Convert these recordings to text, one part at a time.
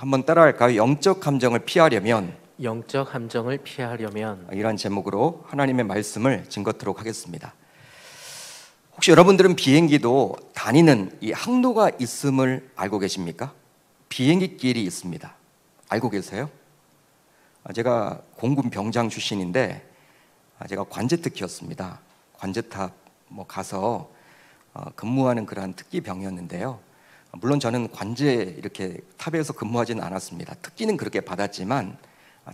한번 따라할까요? 영적 함정을 피하려면, 영적 함정을 피하려면 이런 제목으로 하나님의 말씀을 증거토록 하겠습니다. 혹시 여러분들은 비행기도 다니는 이 항로가 있음을 알고 계십니까? 비행기 길이 있습니다. 알고 계세요? 제가 공군 병장 출신인데 제가 관제특기였습니다. 관제탑 가서 근무하는 그러한 특기병이었는데요. 물론 저는 관제 이렇게 탑에서 근무하지는 않았습니다. 특기는 그렇게 받았지만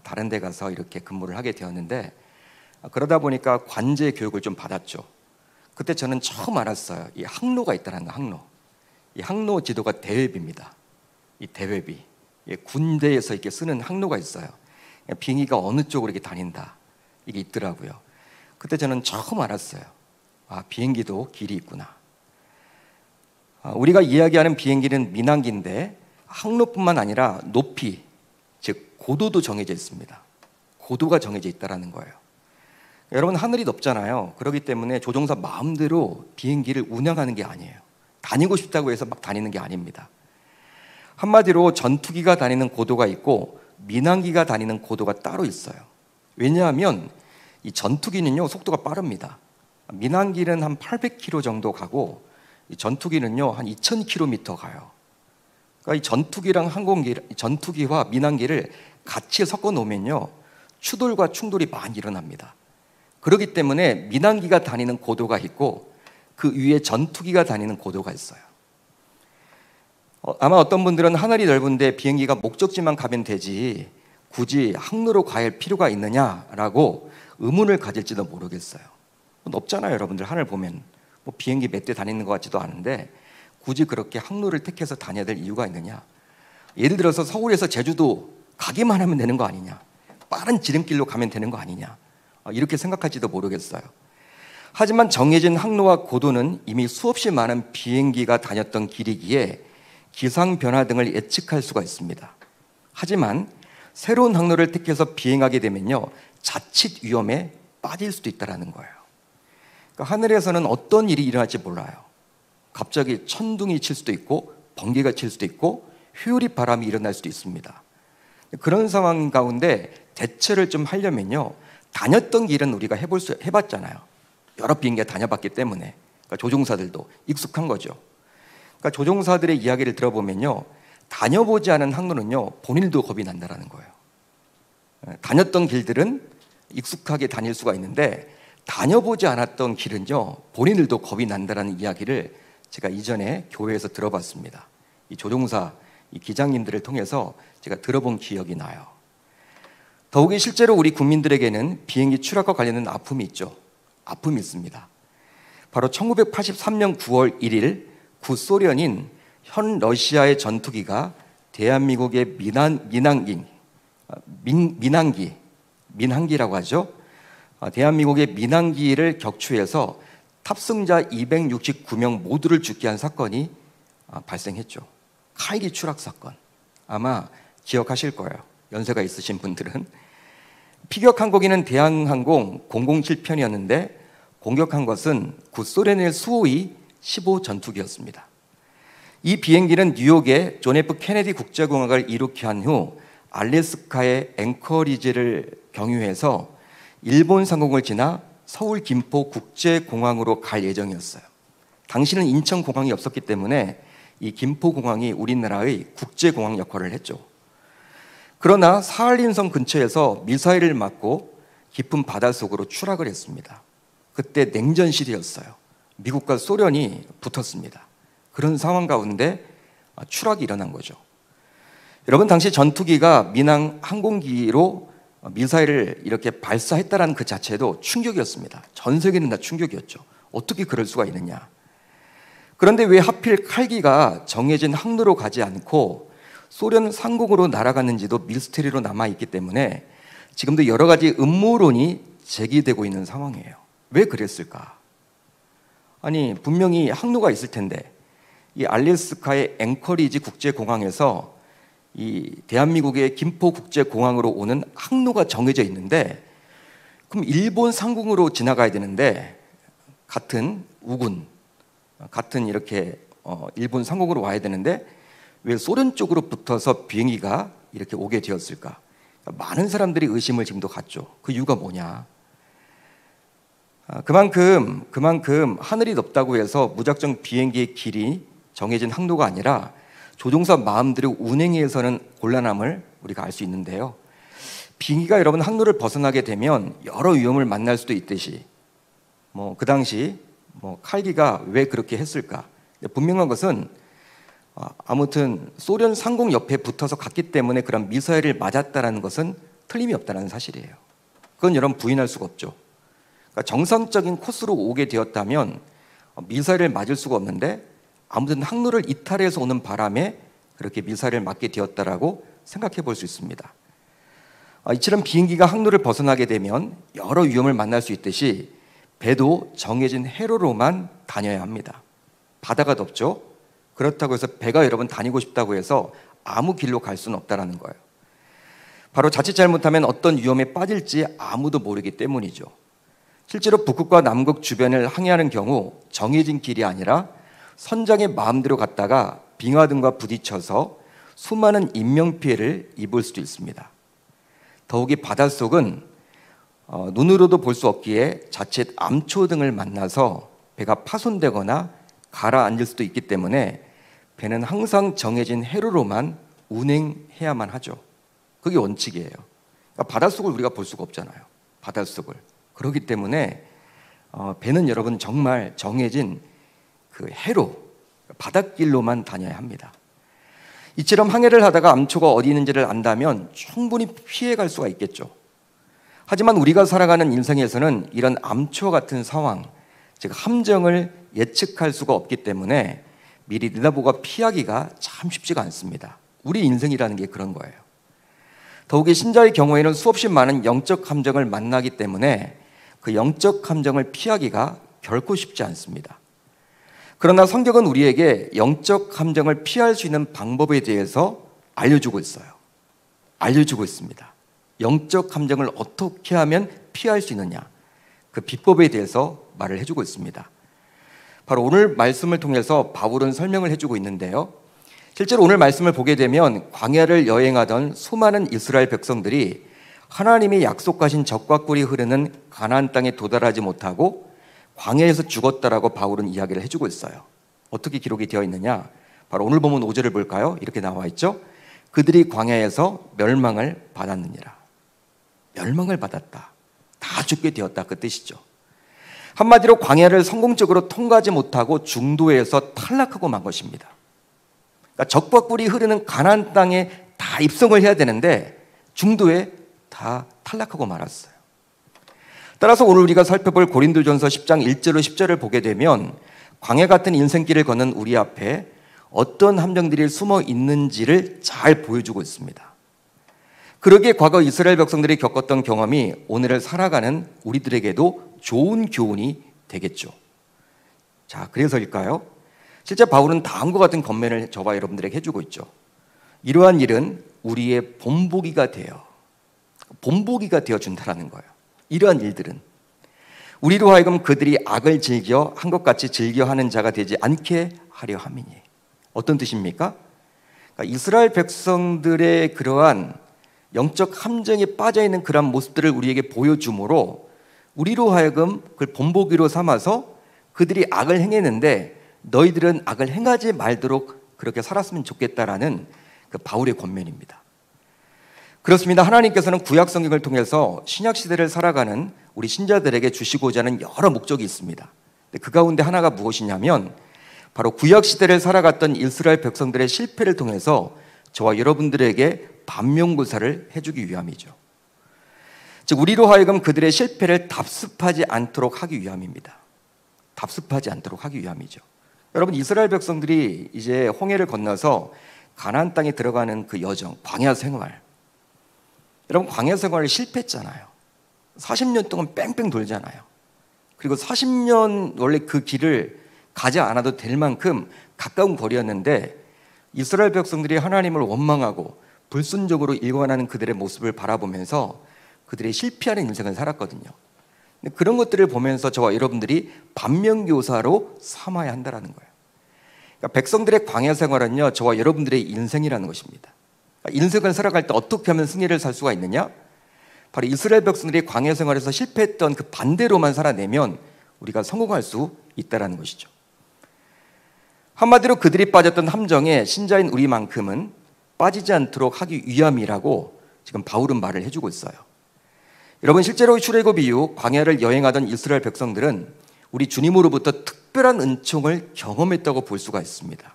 다른 데 가서 이렇게 근무를 하게 되었는데, 그러다 보니까 관제 교육을 좀 받았죠. 그때 저는 처음 알았어요. 이 항로가 있다는 거, 항로. 이 항로 지도가 대회비입니다. 이 대회비. 군대에서 이렇게 쓰는 항로가 있어요. 비행기가 어느 쪽으로 이렇게 다닌다. 이게 있더라고요. 그때 저는 처음 알았어요. 비행기도 길이 있구나. 우리가 이야기하는 비행기는 민항기인데 항로뿐만 아니라 높이, 즉 고도도 정해져 있습니다. 고도가 정해져 있다는 거예요. 여러분, 하늘이 높잖아요. 그렇기 때문에 조종사 마음대로 비행기를 운영하는 게 아니에요. 다니고 싶다고 해서 막 다니는 게 아닙니다. 한마디로 전투기가 다니는 고도가 있고 민항기가 다니는 고도가 따로 있어요. 왜냐하면 이 전투기는요, 속도가 빠릅니다. 민항기는 한 800km 정도 가고 이 전투기는요 한 2000km 가요. 그러니까 이 전투기랑 전투기와 민항기를 같이 섞어 놓으면요 추돌과 충돌이 많이 일어납니다. 그렇기 때문에 민항기가 다니는 고도가 있고 그 위에 전투기가 다니는 고도가 있어요. 아마 어떤 분들은 하늘이 넓은데 비행기가 목적지만 가면 되지 굳이 항로로 가야 할 필요가 있느냐라고 의문을 가질지도 모르겠어요. 높잖아요, 여러분들. 하늘 보면 비행기 몇 대 다니는 것 같지도 않은데 굳이 그렇게 항로를 택해서 다녀야 될 이유가 있느냐. 예를 들어서 서울에서 제주도 가기만 하면 되는 거 아니냐, 빠른 지름길로 가면 되는 거 아니냐, 이렇게 생각할지도 모르겠어요. 하지만 정해진 항로와 고도는 이미 수없이 많은 비행기가 다녔던 길이기에 기상 변화 등을 예측할 수가 있습니다. 하지만 새로운 항로를 택해서 비행하게 되면요 자칫 위험에 빠질 수도 있다는 거예요. 그러니까 하늘에서는 어떤 일이 일어날지 몰라요. 갑자기 천둥이 칠 수도 있고 번개가 칠 수도 있고 휘오리 바람이 일어날 수도 있습니다. 그런 상황 가운데 대처를 좀 하려면요 다녔던 길은 우리가 해봤잖아요. 여러 비행기가 다녀봤기 때문에. 그러니까 조종사들도 익숙한 거죠. 그러니까 조종사들의 이야기를 들어보면요 다녀보지 않은 항로는요 본인도 겁이 난다는 거예요. 다녔던 길들은 익숙하게 다닐 수가 있는데 다녀보지 않았던 길은요 본인들도 겁이 난다는 이야기를 제가 이전에 교회에서 들어봤습니다. 이 조종사, 이 기장님들을 통해서 제가 들어본 기억이 나요. 더욱이 실제로 우리 국민들에게는 비행기 추락과 관련된 아픔이 있죠. 아픔이 있습니다. 바로 1983년 9월 1일 구소련인 현 러시아의 전투기가 대한민국의 민항기라고 하죠. 대한민국의 민항기를 격추해서 탑승자 269명 모두를 죽게 한 사건이 발생했죠. 칼기 추락 사건. 아마 기억하실 거예요. 연세가 있으신 분들은. 피격 항공기는 대한항공 007편이었는데 공격한 것은 구소련의 수호이 15 전투기였습니다. 이 비행기는 뉴욕의 존 F 케네디 국제공항을 이륙해 한 후 알래스카의 앵커리지를 경유해서 일본 상공을 지나 서울 김포 국제공항으로 갈 예정이었어요. 당시는 인천공항이 없었기 때문에 이 김포공항이 우리나라의 국제공항 역할을 했죠. 그러나 사할린섬 근처에서 미사일을 맞고 깊은 바닷속으로 추락을 했습니다. 그때 냉전 시대였어요. 미국과 소련이 붙었습니다. 그런 상황 가운데 추락이 일어난 거죠. 여러분, 당시 전투기가 민항 항공기로 미사일을 이렇게 발사했다는 그 자체도 충격이었습니다. 전 세계는 다 충격이었죠. 어떻게 그럴 수가 있느냐. 그런데 왜 하필 칼기가 정해진 항로로 가지 않고 소련 상공으로 날아갔는지도 미스테리로 남아있기 때문에 지금도 여러 가지 음모론이 제기되고 있는 상황이에요. 왜 그랬을까? 아니, 분명히 항로가 있을 텐데 이 알래스카의 앵커리지 국제공항에서 이 대한민국의 김포국제공항으로 오는 항로가 정해져 있는데, 그럼 일본 상공으로 지나가야 되는데 같은 우군, 같은 이렇게 일본 상공으로 와야 되는데 왜 소련 쪽으로 붙어서 비행기가 이렇게 오게 되었을까? 많은 사람들이 의심을 지금도 갖죠. 그 이유가 뭐냐? 그만큼 하늘이 높다고 해서 무작정 비행기의 길이 정해진 항로가 아니라 조종사 마음대로 운행에서는 곤란함을 우리가 알 수 있는데요. 비행기가 여러분 항로를 벗어나게 되면 여러 위험을 만날 수도 있듯이 그 당시 칼기가 왜 그렇게 했을까? 분명한 것은 아무튼 소련 상공 옆에 붙어서 갔기 때문에 그런 미사일을 맞았다라는 것은 틀림이 없다는 사실이에요. 그건 여러분 부인할 수가 없죠. 그러니까 정상적인 코스로 오게 되었다면 미사일을 맞을 수가 없는데 아무튼 항로를 이탈해서 오는 바람에 그렇게 미사일을 맞게 되었다라고 생각해 볼 수 있습니다. 이처럼 비행기가 항로를 벗어나게 되면 여러 위험을 만날 수 있듯이 배도 정해진 회로로만 다녀야 합니다. 바다가 덥죠. 그렇다고 해서 배가 여러분 다니고 싶다고 해서 아무 길로 갈 수는 없다는 거예요. 바로 자칫 잘못하면 어떤 위험에 빠질지 아무도 모르기 때문이죠. 실제로 북극과 남극 주변을 항해하는 경우 정해진 길이 아니라 선장의 마음대로 갔다가 빙하등과 부딪혀서 수많은 인명피해를 입을 수도 있습니다. 더욱이 바닷속은 눈으로도 볼 수 없기에 자칫 암초 등을 만나서 배가 파손되거나 가라앉을 수도 있기 때문에 배는 항상 정해진 회로로만 운행해야만 하죠. 그게 원칙이에요. 그러니까 바닷속을 우리가 볼 수가 없잖아요. 바닷속을. 그렇기 때문에 배는 여러분 정말 정해진 그 회로, 바닷길로만 다녀야 합니다. 이처럼 항해를 하다가 암초가 어디 있는지를 안다면 충분히 피해갈 수가 있겠죠. 하지만 우리가 살아가는 인생에서는 이런 암초 같은 상황, 즉 함정을 예측할 수가 없기 때문에 미리 내다보고 피하기가 참 쉽지가 않습니다. 우리 인생이라는 게 그런 거예요. 더욱이 신자의 경우에는 수없이 많은 영적 함정을 만나기 때문에 그 영적 함정을 피하기가 결코 쉽지 않습니다. 그러나 성경은 우리에게 영적 함정을 피할 수 있는 방법에 대해서 알려주고 있어요. 알려주고 있습니다. 영적 함정을 어떻게 하면 피할 수 있느냐, 그 비법에 대해서 말을 해주고 있습니다. 바로 오늘 말씀을 통해서 바울은 설명을 해주고 있는데요. 실제로 오늘 말씀을 보게 되면 광야를 여행하던 수많은 이스라엘 백성들이 하나님이 약속하신 젖과 꿀이 흐르는 가나안 땅에 도달하지 못하고 광야에서 죽었다라고 바울은 이야기를 해주고 있어요. 어떻게 기록이 되어 있느냐? 바로 오늘 본문 5절을 볼까요? 이렇게 나와 있죠. 그들이 광야에서 멸망을 받았느니라. 멸망을 받았다. 다 죽게 되었다. 그 뜻이죠. 한마디로 광야를 성공적으로 통과하지 못하고 중도에서 탈락하고 만 것입니다. 그러니까 젖과 꿀이 흐르는 가나안 땅에 다 입성을 해야 되는데 중도에 다 탈락하고 말았어요. 따라서 오늘 우리가 살펴볼 고린도전서 10장 1절로 10절을 보게 되면 광야 같은 인생길을 걷는 우리 앞에 어떤 함정들이 숨어 있는지를 잘 보여주고 있습니다. 그러기에 과거 이스라엘 백성들이 겪었던 경험이 오늘을 살아가는 우리들에게도 좋은 교훈이 되겠죠. 자, 그래서일까요? 실제 바울은 다음과 같은 권면을 저와 여러분들에게 해주고 있죠. 이러한 일은 우리의 본보기가 되어준다는 거예요. 이러한 일들은 우리로 하여금 그들이 악을 즐겨 한 것 같이 즐겨하는 자가 되지 않게 하려 함이니. 어떤 뜻입니까? 그러니까 이스라엘 백성들의 그러한 영적 함정에 빠져있는 그런 모습들을 우리에게 보여주므로 우리로 하여금 그걸 본보기로 삼아서 그들이 악을 행했는데 너희들은 악을 행하지 말도록 그렇게 살았으면 좋겠다라는 그 바울의 권면입니다. 그렇습니다. 하나님께서는 구약 성경을 통해서 신약 시대를 살아가는 우리 신자들에게 주시고자 하는 여러 목적이 있습니다. 그 가운데 하나가 무엇이냐면 바로 구약 시대를 살아갔던 이스라엘 백성들의 실패를 통해서 저와 여러분들에게 반면교사를 해주기 위함이죠. 즉 우리로 하여금 그들의 실패를 답습하지 않도록 하기 위함입니다. 답습하지 않도록 하기 위함이죠. 여러분, 이스라엘 백성들이 이제 홍해를 건너서 가나안 땅에 들어가는 그 여정, 광야 생활. 여러분, 광야 생활을 실패했잖아요. 40년 동안 뺑뺑 돌잖아요. 그리고 40년 원래 그 길을 가지 않아도 될 만큼 가까운 거리였는데 이스라엘 백성들이 하나님을 원망하고 불순적으로 일관하는 그들의 모습을 바라보면서 그들의 실패하는 인생을 살았거든요. 근데 그런 것들을 보면서 저와 여러분들이 반면교사로 삼아야 한다는 거예요. 그러니까 백성들의 광야 생활은요, 저와 여러분들의 인생이라는 것입니다. 그러니까 인생을 살아갈 때 어떻게 하면 승리를 살 수가 있느냐? 바로 이스라엘 백성들이 광야 생활에서 실패했던 그 반대로만 살아내면 우리가 성공할 수 있다는 것이죠. 한마디로 그들이 빠졌던 함정에 신자인 우리만큼은 빠지지 않도록 하기 위함이라고 지금 바울은 말을 해주고 있어요. 여러분, 실제로 출애굽 이후 광야를 여행하던 이스라엘 백성들은 우리 주님으로부터 특별한 은총을 경험했다고 볼 수가 있습니다.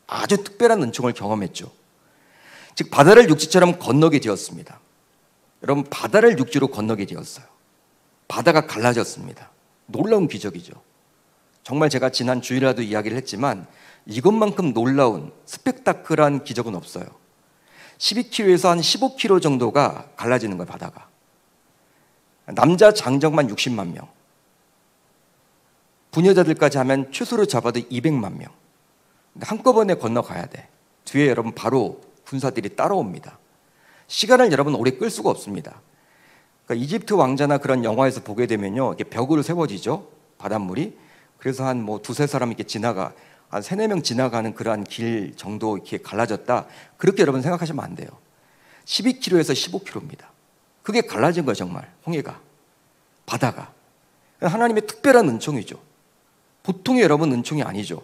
아주 특별한 은총을 경험했죠. 즉 바다를 육지처럼 건너게 되었습니다. 여러분, 바다를 육지로 건너게 되었어요. 바다가 갈라졌습니다. 놀라운 기적이죠. 정말 제가 지난 주일에도 이야기를 했지만 이것만큼 놀라운 스펙타클한 기적은 없어요. 12km에서 한 15km 정도가 갈라지는 거예요. 바다가. 남자 장정만 60만 명, 부녀자들까지 하면 최소로 잡아도 200만 명. 근데 한꺼번에 건너가야 돼. 뒤에 여러분 바로 군사들이 따라옵니다. 시간을 여러분 오래 끌 수가 없습니다. 그러니까 이집트 왕자나 그런 영화에서 보게 되면요, 이렇게 벽으로 세워지죠, 바닷물이. 그래서 한 뭐 두세 사람 이렇게 지나가, 한 세네 명 지나가는 그러한 길 정도 이렇게 갈라졌다. 그렇게 여러분 생각하시면 안 돼요. 12km에서 15km입니다. 그게 갈라진 거예요, 정말. 홍해가, 바다가. 하나님의 특별한 은총이죠. 보통의 여러분 은총이 아니죠.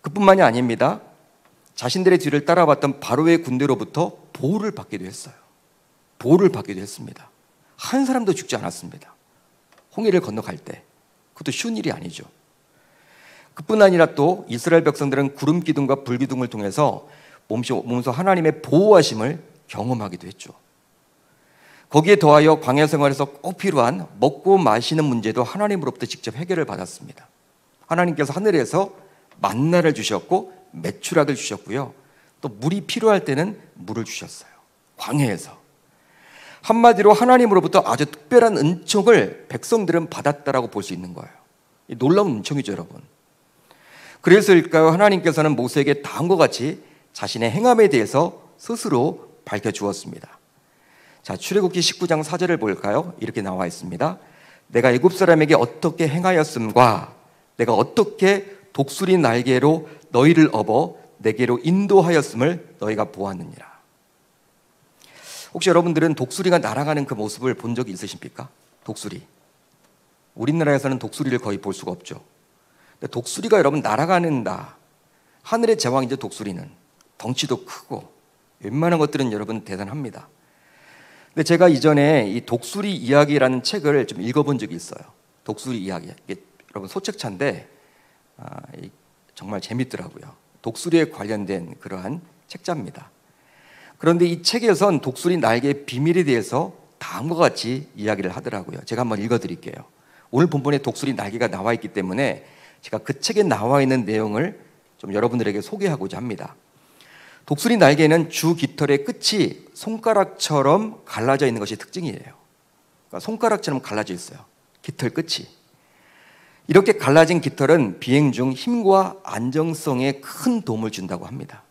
그뿐만이 아닙니다. 자신들의 뒤를 따라왔던 바로의 군대로부터 보호를 받기도 했어요. 보호를 받기도 했습니다. 한 사람도 죽지 않았습니다. 홍해를 건너갈 때. 그것도 쉬운 일이 아니죠. 그뿐 아니라 또 이스라엘 백성들은 구름 기둥과 불 기둥을 통해서 몸소 하나님의 보호하심을 경험하기도 했죠. 거기에 더하여 광야 생활에서 꼭 필요한 먹고 마시는 문제도 하나님으로부터 직접 해결을 받았습니다. 하나님께서 하늘에서 만나를 주셨고 메추락을 주셨고요, 또 물이 필요할 때는 물을 주셨어요. 광야에서. 한마디로 하나님으로부터 아주 특별한 은총을 백성들은 받았다라고 볼 수 있는 거예요. 이 놀라운 은총이죠, 여러분. 그래서일까요? 하나님께서는 모세에게 다음과 같이 자신의 행함에 대해서 스스로 밝혀주었습니다. 자, 출애굽기 19장 4절을 볼까요? 이렇게 나와 있습니다. 내가 애굽 사람에게 어떻게 행하였음과 내가 어떻게 독수리 날개로 너희를 업어 내게로 인도하였음을 너희가 보았느니라. 혹시 여러분들은 독수리가 날아가는 그 모습을 본 적이 있으십니까? 독수리. 우리나라에서는 독수리를 거의 볼 수가 없죠. 근데 독수리가 여러분 날아가는다. 하늘의 제왕이죠, 독수리는. 덩치도 크고 웬만한 것들은 여러분 대단합니다. 근데 제가 이전에 이 독수리 이야기라는 책을 좀 읽어본 적이 있어요. 독수리 이야기. 이게 여러분 소책자인데 정말 재밌더라고요. 독수리에 관련된 그러한 책자입니다. 그런데 이 책에선 독수리 날개의 비밀에 대해서 다음과 같이 이야기를 하더라고요. 제가 한번 읽어드릴게요. 오늘 본문에 독수리 날개가 나와 있기 때문에 제가 그 책에 나와 있는 내용을 좀 여러분들에게 소개하고자 합니다. 독수리 날개는 주 깃털의 끝이 손가락처럼 갈라져 있는 것이 특징이에요. 그러니까 손가락처럼 갈라져 있어요, 깃털 끝이. 이렇게 갈라진 깃털은 비행 중 힘과 안정성에 큰 도움을 준다고 합니다.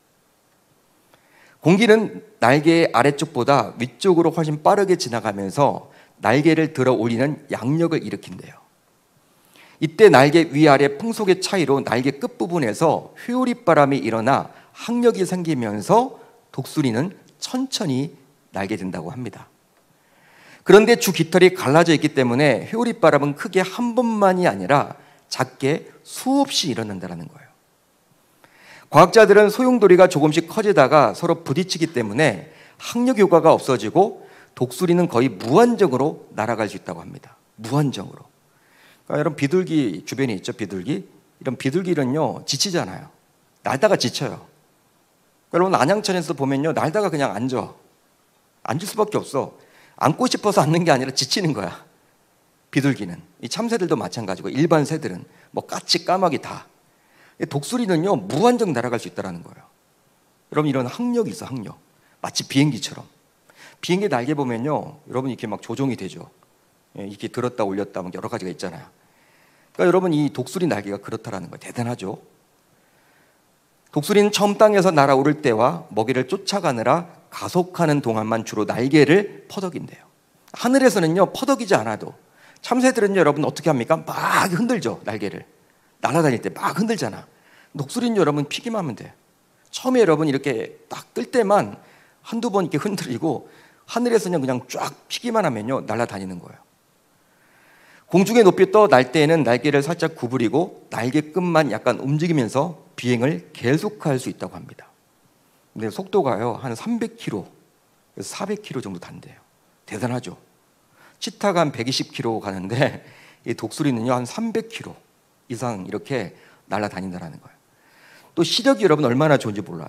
공기는 날개의 아래쪽보다 위쪽으로 훨씬 빠르게 지나가면서 날개를 들어 올리는 양력을 일으킨대요. 이때 날개 위아래 풍속의 차이로 날개 끝부분에서 회오리바람이 일어나 항력이 생기면서 독수리는 천천히 날게 된다고 합니다. 그런데 주 깃털이 갈라져 있기 때문에 회오리바람은 크게 한 번만이 아니라 작게 수없이 일어난다는 거예요. 과학자들은 소용돌이가 조금씩 커지다가 서로 부딪히기 때문에 항력 효과가 없어지고 독수리는 거의 무한정으로 날아갈 수 있다고 합니다. 무한정으로. 그러니까 여러분, 비둘기 주변에 있죠, 비둘기. 이런 비둘기는요 지치잖아요. 날다가 지쳐요. 여러분, 안양천에서 보면요, 날다가 그냥 앉을 수밖에 없어. 앉고 싶어서 앉는 게 아니라 지치는 거야, 비둘기는. 이 참새들도 마찬가지고 일반 새들은 뭐 까치, 까마귀 다. 독수리는요 무한정 날아갈 수 있다는 거예요. 여러분, 이런 항력이 있어, 항력. 마치 비행기처럼. 비행기 날개 보면요, 여러분 이렇게 막 조종이 되죠. 이렇게 들었다 올렸다 뭐 여러 가지가 있잖아요. 그러니까 여러분, 이 독수리 날개가 그렇다라는 거예요. 대단하죠. 독수리는 처음 땅에서 날아오를 때와 먹이를 쫓아가느라 가속하는 동안만 주로 날개를 퍼덕인대요. 하늘에서는요 퍼덕이지 않아도, 참새들은요 여러분 어떻게 합니까? 막 흔들죠, 날개를. 날아다닐 때 막 흔들잖아. 독수리는 여러분 피기만 하면 돼. 처음에 여러분 이렇게 딱 뜰 때만 한두 번 이렇게 흔들리고 하늘에서 그냥 쫙 피기만 하면요 날아다니는 거예요. 공중에 높이 떠 날 때에는 날개를 살짝 구부리고 날개 끝만 약간 움직이면서 비행을 계속할 수 있다고 합니다. 근데 속도가요 한 300km, 400km 정도 단대요. 대단하죠. 치타가 한 120km 가는데 이 독수리는요 한 300km 이상 이렇게 날아다닌다는 거예요. 또 시력이 여러분 얼마나 좋은지 몰라요.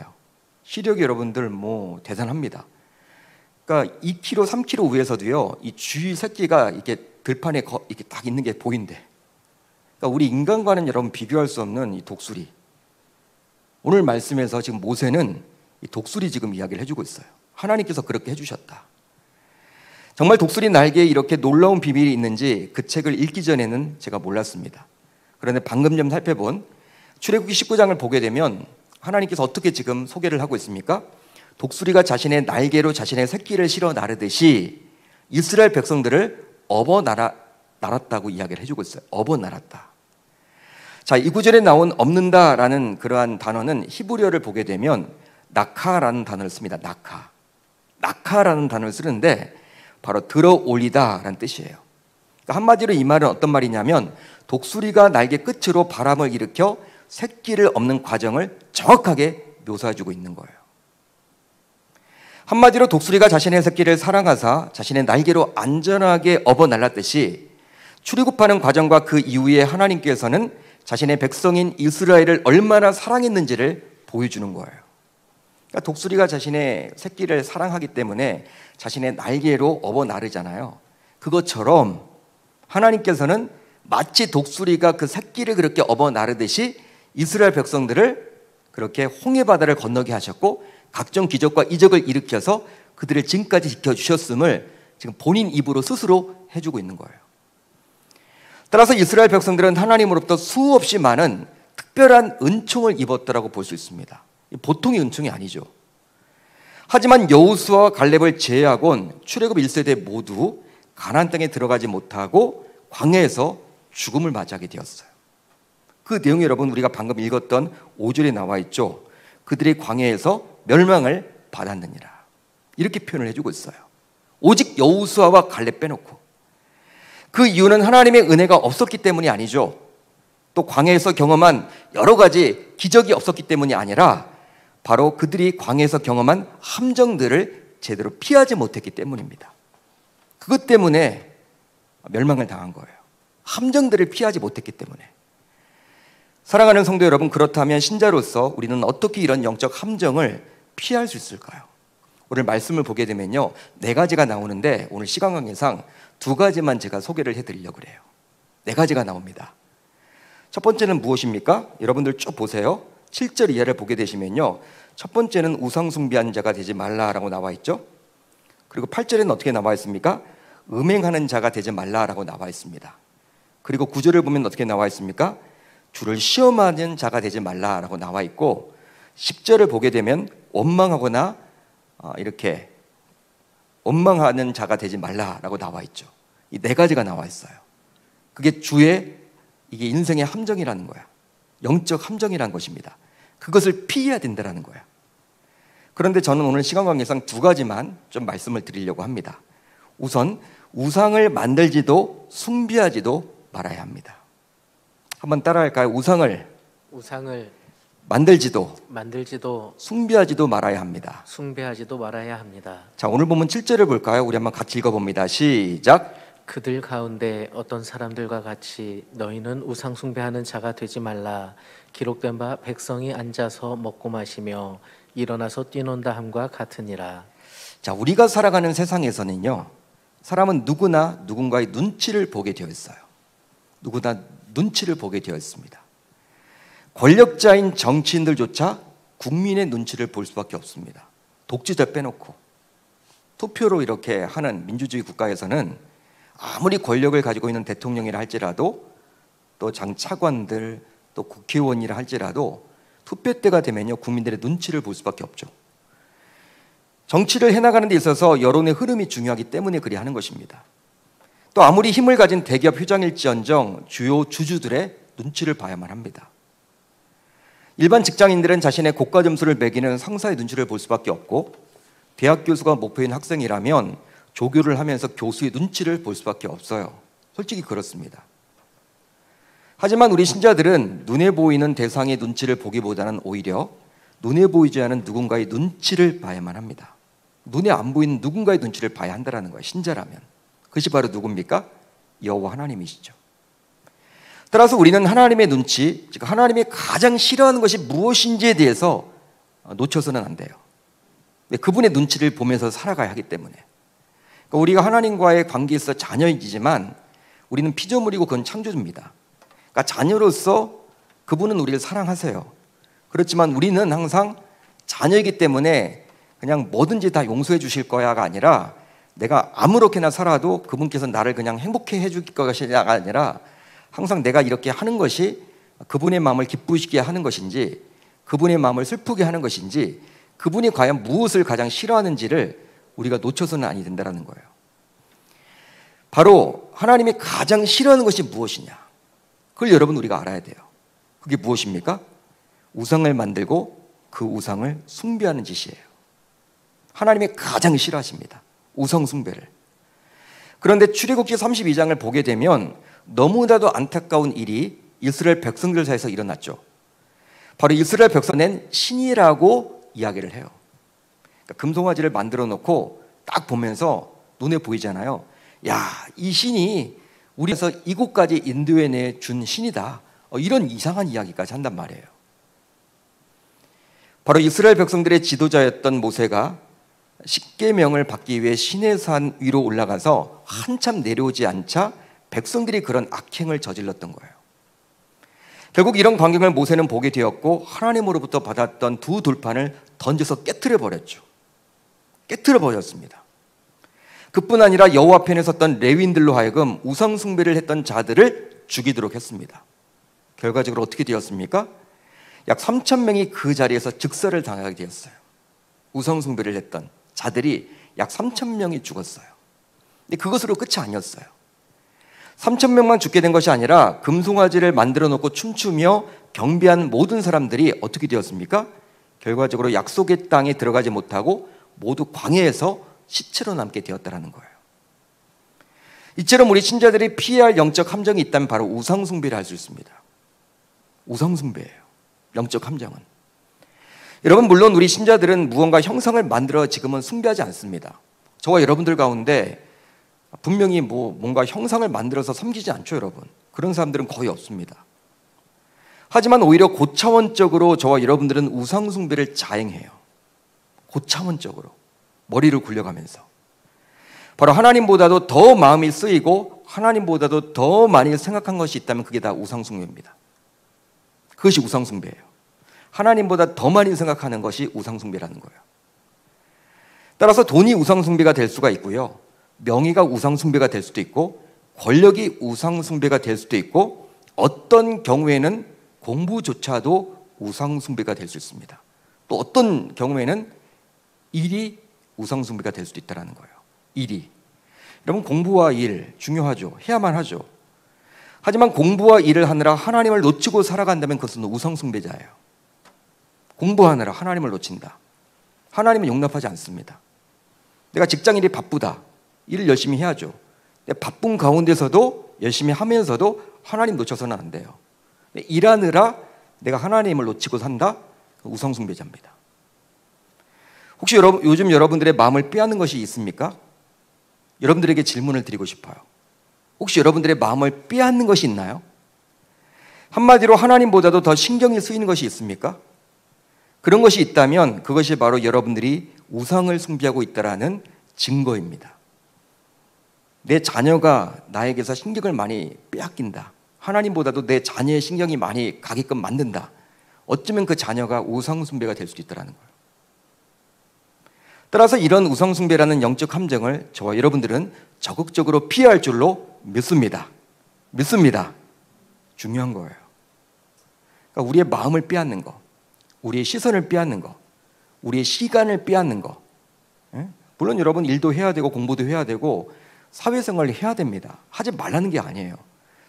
시력이 여러분들 뭐 대단합니다. 그러니까 2km, 3km 위에서도요 이 쥐 새끼가 이렇게 들판에 이렇게 딱 있는 게 보인대. 그러니까 우리 인간과는 여러분 비교할 수 없는 이 독수리. 오늘 말씀에서 지금 모세는 이 독수리 지금 이야기를 해주고 있어요. 하나님께서 그렇게 해주셨다. 정말 독수리 날개에 이렇게 놀라운 비밀이 있는지 그 책을 읽기 전에는 제가 몰랐습니다. 그런데 방금 좀 살펴본 출애굽기 19장을 보게 되면 하나님께서 어떻게 지금 소개를 하고 있습니까? 독수리가 자신의 날개로 자신의 새끼를 실어 나르듯이 이스라엘 백성들을 날았다고 이야기를 해주고 있어요. 날았다. 자, 이 구절에 나온 업는다라는 그러한 단어는 히브리어를 보게 되면 낙하라는 단어를 씁니다. 낙하라는 단어를 쓰는데 바로 들어 올리다라는 뜻이에요. 그러니까 한마디로 이 말은 어떤 말이냐면 독수리가 날개 끝으로 바람을 일으켜 새끼를 엎는 과정을 정확하게 묘사해주고 있는 거예요. 한마디로 독수리가 자신의 새끼를 사랑하사 자신의 날개로 안전하게 업어 날랐듯이 출애굽하는 과정과 그 이후에 하나님께서는 자신의 백성인 이스라엘을 얼마나 사랑했는지를 보여주는 거예요. 그러니까 독수리가 자신의 새끼를 사랑하기 때문에 자신의 날개로 업어 나르잖아요. 그것처럼 하나님께서는 마치 독수리가 그 새끼를 그렇게 업어 나르듯이 이스라엘 백성들을 그렇게 홍해 바다를 건너게 하셨고 각종 기적과 이적을 일으켜서 그들을 지금까지 지켜주셨음을 지금 본인 입으로 스스로 해주고 있는 거예요. 따라서 이스라엘 백성들은 하나님으로부터 수없이 많은 특별한 은총을 입었다라고 볼 수 있습니다. 보통의 은총이 아니죠. 하지만 여호수아와 갈렙을 제외하곤 출애굽 1세대 모두 가나안 땅에 들어가지 못하고 광야에서 죽음을 맞이하게 되었어요. 그 내용이 여러분 우리가 방금 읽었던 5절에 나와 있죠. 그들이 광야에서 멸망을 받았느니라. 이렇게 표현을 해주고 있어요. 오직 여호수아와 갈렙 빼놓고. 그 이유는 하나님의 은혜가 없었기 때문이 아니죠. 또 광야에서 경험한 여러 가지 기적이 없었기 때문이 아니라 바로 그들이 광야에서 경험한 함정들을 제대로 피하지 못했기 때문입니다. 그것 때문에 멸망을 당한 거예요. 함정들을 피하지 못했기 때문에. 사랑하는 성도 여러분, 그렇다면 신자로서 우리는 어떻게 이런 영적 함정을 피할 수 있을까요? 오늘 말씀을 보게 되면요 4가지가 나오는데 오늘 시간 관계상 2가지만 제가 소개를 해드리려고 그래요. 4가지가 나옵니다. 첫 번째는 무엇입니까? 여러분들 쭉 보세요. 7절 이하를 보게 되시면요 첫 번째는 우상 숭배하는 자가 되지 말라라고 나와 있죠. 그리고 8절에는 어떻게 나와 있습니까? 음행하는 자가 되지 말라라고 나와 있습니다. 그리고 9절을 보면 어떻게 나와 있습니까? 주를 시험하는 자가 되지 말라라고 나와 있고 10절을 보게 되면 원망하거나 이렇게 원망하는 자가 되지 말라라고 나와 있죠. 이 4가지가 나와 있어요. 그게 주의 이게 인생의 함정이라는 거야. 영적 함정이라는 것입니다. 그것을 피해야 된다는 거야. 그런데 저는 오늘 시간 관계상 2가지만 좀 말씀을 드리려고 합니다. 우선 우상을 만들지도 숭배하지도 말아야 합니다. 한번 따라할까요? 우상을 만들지도 숭배하지도 말아야 합니다. 자, 오늘 보면 7절을 볼까요? 우리 한번 같이 읽어봅니다. 시작. 그들 가운데 어떤 사람들과 같이 너희는 우상 숭배하는 자가 되지 말라. 기록된 바 백성이 앉아서 먹고 마시며 일어나서 뛰논다 함과 같으니라. 자, 우리가 살아가는 세상에서는요 사람은 누구나 누군가의 눈치를 보게 되어 있어요. 누구나 눈치를 보게 되어 있습니다. 권력자인 정치인들조차 국민의 눈치를 볼 수밖에 없습니다. 독재자 빼놓고. 투표로 이렇게 하는 민주주의 국가에서는 아무리 권력을 가지고 있는 대통령이라 할지라도 또 장차관들 또 국회의원이라 할지라도 투표 때가 되면요 국민들의 눈치를 볼 수밖에 없죠. 정치를 해나가는 데 있어서 여론의 흐름이 중요하기 때문에 그리 하는 것입니다. 또 아무리 힘을 가진 대기업 회장일지언정 주요 주주들의 눈치를 봐야만 합니다. 일반 직장인들은 자신의 고가 점수를 매기는 상사의 눈치를 볼 수밖에 없고, 대학 교수가 목표인 학생이라면 조교를 하면서 교수의 눈치를 볼 수밖에 없어요. 솔직히 그렇습니다. 하지만 우리 신자들은 눈에 보이는 대상의 눈치를 보기보다는 오히려 눈에 보이지 않은 누군가의 눈치를 봐야만 합니다. 눈에 안 보이는 누군가의 눈치를 봐야 한다는 거예요. 신자라면. 그것이 바로 누굽니까? 여호와 하나님이시죠. 따라서 우리는 하나님의 눈치, 즉 하나님이 가장 싫어하는 것이 무엇인지에 대해서 놓쳐서는 안 돼요. 그분의 눈치를 보면서 살아가야 하기 때문에. 그러니까 우리가 하나님과의 관계에서 자녀이지만 우리는 피조물이고 그건 창조주입니다. 그러니까 자녀로서 그분은 우리를 사랑하세요. 그렇지만 우리는 항상 자녀이기 때문에 그냥 뭐든지 다 용서해 주실 거야가 아니라, 내가 아무렇게나 살아도 그분께서 나를 그냥 행복해 해줄 것이가 아니라, 항상 내가 이렇게 하는 것이 그분의 마음을 기쁘시게 하는 것인지, 그분의 마음을 슬프게 하는 것인지, 그분이 과연 무엇을 가장 싫어하는지를 우리가 놓쳐서는 아니 된다는 거예요. 바로 하나님이 가장 싫어하는 것이 무엇이냐, 그걸 여러분 우리가 알아야 돼요. 그게 무엇입니까? 우상을 만들고 그 우상을 숭배하는 짓이에요. 하나님이 가장 싫어하십니다, 우상 숭배를. 그런데 출애굽기 32장을 보게 되면 너무나도 안타까운 일이 이스라엘 백성들 사이에서 일어났죠. 바로 이스라엘 백성은 신이라고 이야기를 해요. 그러니까 금송아지를 만들어 놓고 딱 보면서 눈에 보이잖아요. 야, 이 신이 우리에서 이곳까지 인도해 준 신이다, 이런 이상한 이야기까지 한단 말이에요. 바로 이스라엘 백성들의 지도자였던 모세가 십계명을 받기 위해 시내산 위로 올라가서 한참 내려오지 않자 백성들이 그런 악행을 저질렀던 거예요. 결국 이런 광경을 모세는 보게 되었고, 하나님으로부터 받았던 두 돌판을 던져서 깨트려 버렸죠. 깨트려 버렸습니다. 그뿐 아니라 여호와 편에 섰던 레위인들로 하여금 우상 숭배를 했던 자들을 죽이도록 했습니다. 결과적으로 어떻게 되었습니까? 약 3,000명이 그 자리에서 즉사를 당하게 되었어요. 우상 숭배를 했던 자들이 약 3,000명이 죽었어요. 근데 그것으로 끝이 아니었어요. 3,000명만 죽게 된 것이 아니라 금송아지를 만들어 놓고 춤추며 경배한 모든 사람들이 어떻게 되었습니까? 결과적으로 약속의 땅에 들어가지 못하고 모두 광야에서 시체로 남게 되었다는 거예요. 이처럼 우리 신자들이 피해야 할 영적 함정이 있다면 바로 우상 숭배를 할 수 있습니다. 우상 숭배예요, 영적 함정은. 여러분, 물론 우리 신자들은 무언가 형상을 만들어 지금은 숭배하지 않습니다. 저와 여러분들 가운데 분명히 뭔가 형상을 만들어서 섬기지 않죠, 여러분. 그런 사람들은 거의 없습니다. 하지만 오히려 고차원적으로 저와 여러분들은 우상 숭배를 자행해요. 고차원적으로 머리를 굴려가면서. 바로 하나님보다도 더 마음이 쓰이고 하나님보다도 더 많이 생각한 것이 있다면 그게 다 우상 숭배입니다. 그것이 우상 숭배예요. 하나님보다 더 많이 생각하는 것이 우상 숭배라는 거예요. 따라서 돈이 우상 숭배가 될 수가 있고요, 명예가 우상 숭배가 될 수도 있고, 권력이 우상 숭배가 될 수도 있고, 어떤 경우에는 공부조차도 우상 숭배가 될 수 있습니다. 또 어떤 경우에는 일이 우상 숭배가 될 수도 있다는 거예요. 일이. 여러분, 공부와 일 중요하죠. 해야만 하죠. 하지만 공부와 일을 하느라 하나님을 놓치고 살아간다면 그것은 우상 숭배자예요. 공부하느라 하나님을 놓친다. 하나님은 용납하지 않습니다. 내가 직장일이 바쁘다, 일을 열심히 해야죠. 바쁜 가운데서도 열심히 하면서도 하나님 놓쳐서는 안 돼요. 일하느라 내가 하나님을 놓치고 산다? 우상 숭배자입니다. 혹시 요즘 여러분들의 마음을 빼앗는 것이 있습니까? 여러분들에게 질문을 드리고 싶어요. 혹시 여러분들의 마음을 빼앗는 것이 있나요? 한마디로 하나님보다도 더 신경이 쓰이는 것이 있습니까? 그런 것이 있다면 그것이 바로 여러분들이 우상을 숭배하고 있다는 증거입니다. 내 자녀가 나에게서 신경을 많이 빼앗긴다, 하나님보다도 내 자녀의 신경이 많이 가게끔 만든다, 어쩌면 그 자녀가 우상 숭배가 될 수도 있다는 거예요. 따라서 이런 우상 숭배라는 영적 함정을 저와 여러분들은 적극적으로 피해야 할 줄로 믿습니다. 중요한 거예요. 그러니까 우리의 마음을 빼앗는 거, 우리의 시선을 빼앗는 거, 우리의 시간을 빼앗는 거. 물론 여러분 일도 해야 되고 공부도 해야 되고 사회생활을 해야 됩니다. 하지 말라는 게 아니에요.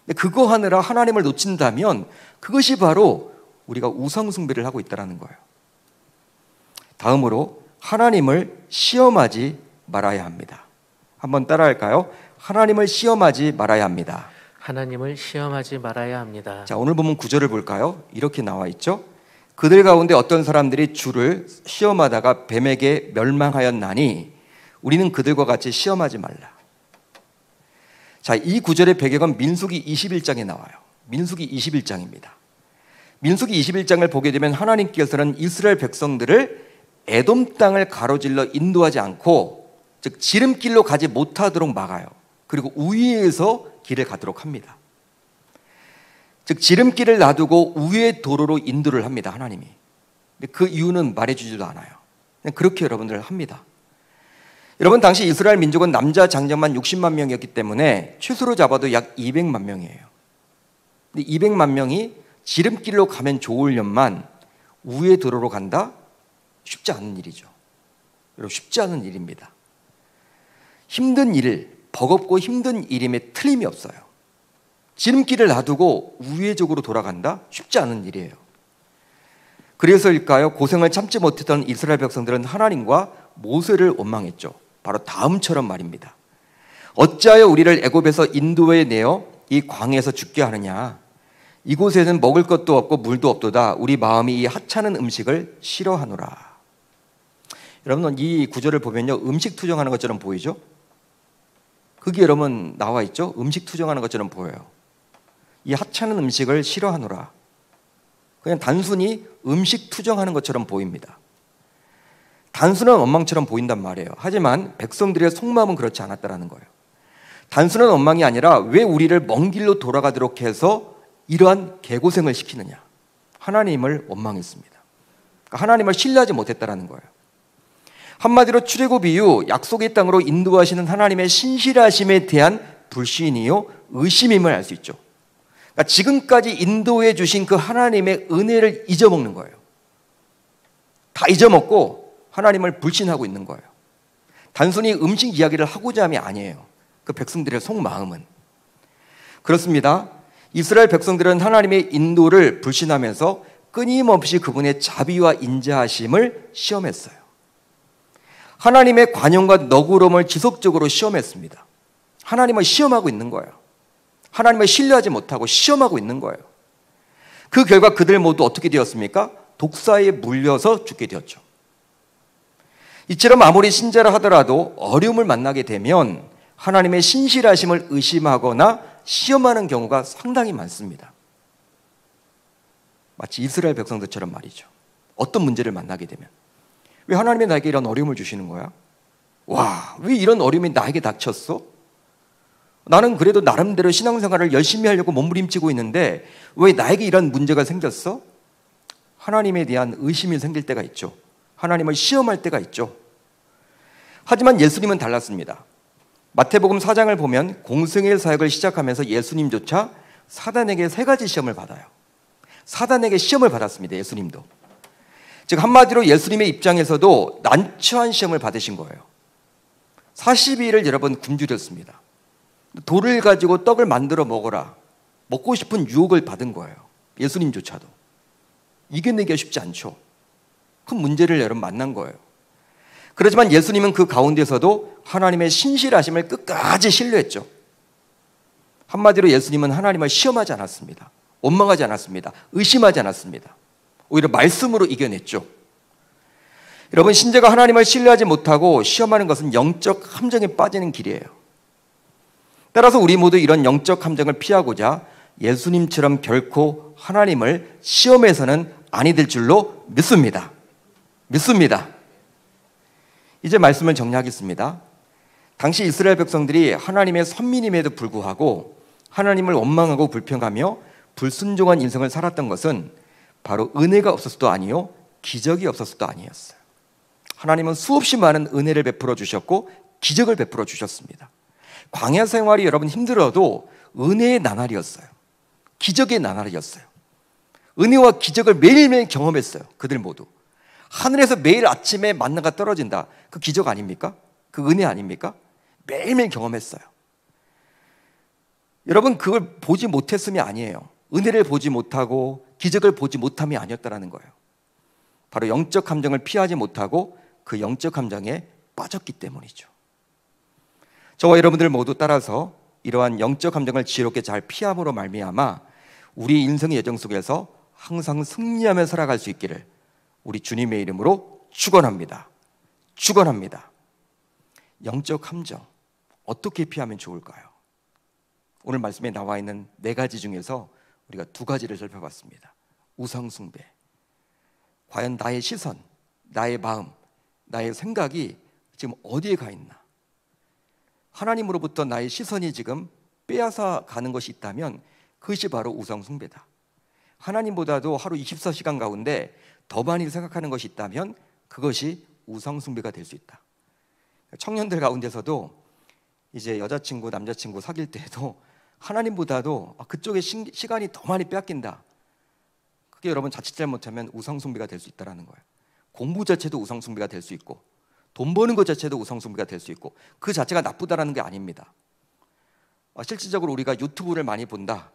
근데 그거 하느라 하나님을 놓친다면 그것이 바로 우리가 우상 숭배를 하고 있다는 거예요. 다음으로 하나님을 시험하지 말아야 합니다. 한번 따라할까요? 하나님을 시험하지 말아야 합니다. 하나님을 시험하지 말아야 합니다. 자, 오늘 본문 9절을 볼까요? 이렇게 나와 있죠. 그들 가운데 어떤 사람들이 주를 시험하다가 뱀에게 멸망하였나니 우리는 그들과 같이 시험하지 말라. 자, 이 구절의 배경은 민수기 21장에 나와요. 민수기 21장입니다. 민수기 21장을 보게 되면 하나님께서는 이스라엘 백성들을 에돔 땅을 가로질러 인도하지 않고, 즉 지름길로 가지 못하도록 막아요. 그리고 우회해서 길을 가도록 합니다. 즉 지름길을 놔두고 우회의 도로로 인도를 합니다, 하나님이. 근데 그 이유는 말해주지도 않아요. 그냥 그렇게 여러분들 합니다. 여러분, 당시 이스라엘 민족은 남자 장정만 60만 명이었기 때문에 최소로 잡아도 약 200만 명이에요. 근데 200만 명이 지름길로 가면 좋으련만 우회 도로로 간다? 쉽지 않은 일이죠. 여러분, 쉽지 않은 일입니다. 힘든 일, 버겁고 힘든 일임에 틀림이 없어요. 지름길을 놔두고 우회적으로 돌아간다? 쉽지 않은 일이에요. 그래서일까요? 고생을 참지 못했던 이스라엘 백성들은 하나님과 모세를 원망했죠. 바로 다음처럼 말입니다. 어찌하여 우리를 애굽에서 인도에 내어 이 광야에서 죽게 하느냐? 이곳에는 먹을 것도 없고 물도 없도다. 우리 마음이 이 하찮은 음식을 싫어하노라. 여러분, 이 구절을 보면요, 음식 투정하는 것처럼 보이죠? 그게 여러분 나와 있죠? 음식 투정하는 것처럼 보여요. 이 하찮은 음식을 싫어하노라. 그냥 단순히 음식 투정하는 것처럼 보입니다. 단순한 원망처럼 보인단 말이에요. 하지만 백성들의 속마음은 그렇지 않았다는 거예요. 단순한 원망이 아니라 왜 우리를 먼 길로 돌아가도록 해서 이러한 개고생을 시키느냐. 하나님을 원망했습니다. 그러니까 하나님을 신뢰하지 못했다는 거예요. 한마디로 출애굽 이후 약속의 땅으로 인도하시는 하나님의 신실하심에 대한 불신이요 의심임을 알 수 있죠. 그러니까 지금까지 인도해 주신 그 하나님의 은혜를 잊어먹는 거예요. 다 잊어먹고 하나님을 불신하고 있는 거예요. 단순히 음식 이야기를 하고자 함이 아니에요. 그 백성들의 속마음은. 그렇습니다. 이스라엘 백성들은 하나님의 인도를 불신하면서 끊임없이 그분의 자비와 인자하심을 시험했어요. 하나님의 관용과 너그러움을 지속적으로 시험했습니다. 하나님을 시험하고 있는 거예요. 하나님을 신뢰하지 못하고 시험하고 있는 거예요. 그 결과 그들 모두 어떻게 되었습니까? 독사에 물려서 죽게 되었죠. 이처럼 아무리 신자라 하더라도 어려움을 만나게 되면 하나님의 신실하심을 의심하거나 시험하는 경우가 상당히 많습니다. 마치 이스라엘 백성들처럼 말이죠. 어떤 문제를 만나게 되면 왜 하나님이 나에게 이런 어려움을 주시는 거야? 와, 왜 이런 어려움이 나에게 닥쳤어? 나는 그래도 나름대로 신앙생활을 열심히 하려고 몸부림치고 있는데 왜 나에게 이런 문제가 생겼어? 하나님에 대한 의심이 생길 때가 있죠. 하나님을 시험할 때가 있죠. 하지만 예수님은 달랐습니다. 마태복음 4장을 보면 공생의 사역을 시작하면서 예수님조차 사단에게 3가지 시험을 받아요. 사단에게 시험을 받았습니다. 예수님도. 즉 한마디로 예수님의 입장에서도 난처한 시험을 받으신 거예요. 40일을 여러분 굶주렸습니다. 돌을 가지고 떡을 만들어 먹어라. 먹고 싶은 유혹을 받은 거예요. 예수님조차도. 이겨내기가 쉽지 않죠. 큰 문제를 여러분 만난 거예요. 그렇지만 예수님은 그 가운데서도 하나님의 신실하심을 끝까지 신뢰했죠. 한마디로 예수님은 하나님을 시험하지 않았습니다. 원망하지 않았습니다. 의심하지 않았습니다. 오히려 말씀으로 이겨냈죠. 여러분, 신자가 하나님을 신뢰하지 못하고 시험하는 것은 영적 함정에 빠지는 길이에요. 따라서 우리 모두 이런 영적 함정을 피하고자 예수님처럼 결코 하나님을 시험해서는 아니 될 줄로 믿습니다. 믿습니다. 이제 말씀을 정리하겠습니다. 당시 이스라엘 백성들이 하나님의 선민임에도 불구하고 하나님을 원망하고 불평하며 불순종한 인생을 살았던 것은 바로 은혜가 없어서도 아니요 기적이 없어서도 아니었어요. 하나님은 수없이 많은 은혜를 베풀어 주셨고 기적을 베풀어 주셨습니다. 광야 생활이 여러분 힘들어도 은혜의 나날이었어요. 기적의 나날이었어요. 은혜와 기적을 매일매일 경험했어요. 그들 모두. 하늘에서 매일 아침에 만나가 떨어진다. 그 기적 아닙니까? 그 은혜 아닙니까? 매일매일 경험했어요. 여러분, 그걸 보지 못했음이 아니에요. 은혜를 보지 못하고 기적을 보지 못함이 아니었다라는 거예요. 바로 영적 감정을 피하지 못하고 그 영적 감정에 빠졌기 때문이죠. 저와 여러분들 모두 따라서 이러한 영적 감정을 지혜롭게 잘 피함으로 말미암아 우리 인생의 여정 속에서 항상 승리하며 살아갈 수 있기를 우리 주님의 이름으로 축원합니다. 축원합니다. 영적 감정 어떻게 피하면 좋을까요? 오늘 말씀에 나와 있는 4가지 중에서 우리가 2가지를 살펴봤습니다. 우상 숭배. 과연 나의 시선, 나의 마음, 나의 생각이 지금 어디에 가 있나? 하나님으로부터 나의 시선이 지금 빼앗아 가는 것이 있다면 그것이 바로 우상 숭배다. 하나님보다도 하루 24시간 가운데 더 많이 생각하는 것이 있다면 그것이 우상 숭배가 될 수 있다. 청년들 가운데서도 이제 여자친구, 남자친구 사귈 때에도 하나님보다도 그쪽에 시간이 더 많이 빼앗긴다. 그게 여러분 자칫 잘못하면 우상 숭배가 될 수 있다는 거예요. 공부 자체도 우상 숭배가 될 수 있고 돈 버는 것 자체도 우상 숭배가 될 수 있고 그 자체가 나쁘다라는 게 아닙니다. 실질적으로 우리가 유튜브를 많이 본다.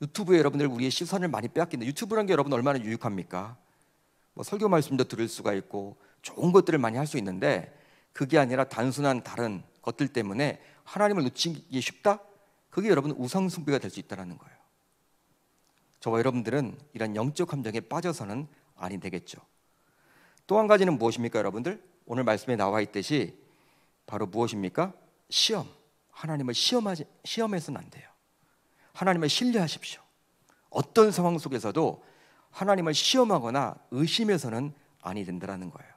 유튜브에 여러분들 우리의 시선을 많이 빼앗긴다. 유튜브라는 게 여러분 얼마나 유익합니까? 설교 말씀도 들을 수가 있고 좋은 것들을 많이 할 수 있는데 그게 아니라 단순한 다른 것들 때문에 하나님을 놓치기 쉽다? 그게 여러분 우상 숭배가 될 수 있다는 거예요. 저와 여러분들은 이런 영적 감정에 빠져서는 아니 되겠죠. 또 한 가지는 무엇입니까, 여러분들? 오늘 말씀에 나와 있듯이 바로 무엇입니까? 시험. 하나님을 시험해서는 안 돼요. 하나님을 신뢰하십시오. 어떤 상황 속에서도 하나님을 시험하거나 의심해서는 아니 된다는 거예요.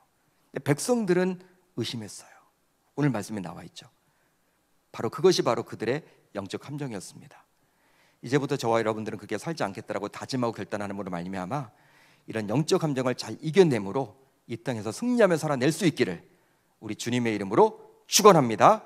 백성들은 의심했어요. 오늘 말씀에 나와 있죠. 바로 그것이 바로 그들의 영적 감정이었습니다. 이제부터 저와 여러분들은 그렇게 살지 않겠다라고 다짐하고 결단하는으로 말미암아 이런 영적 감정을 잘 이겨내므로 이 땅에서 승리하며 살아낼 수 있기를 우리 주님의 이름으로 축원합니다.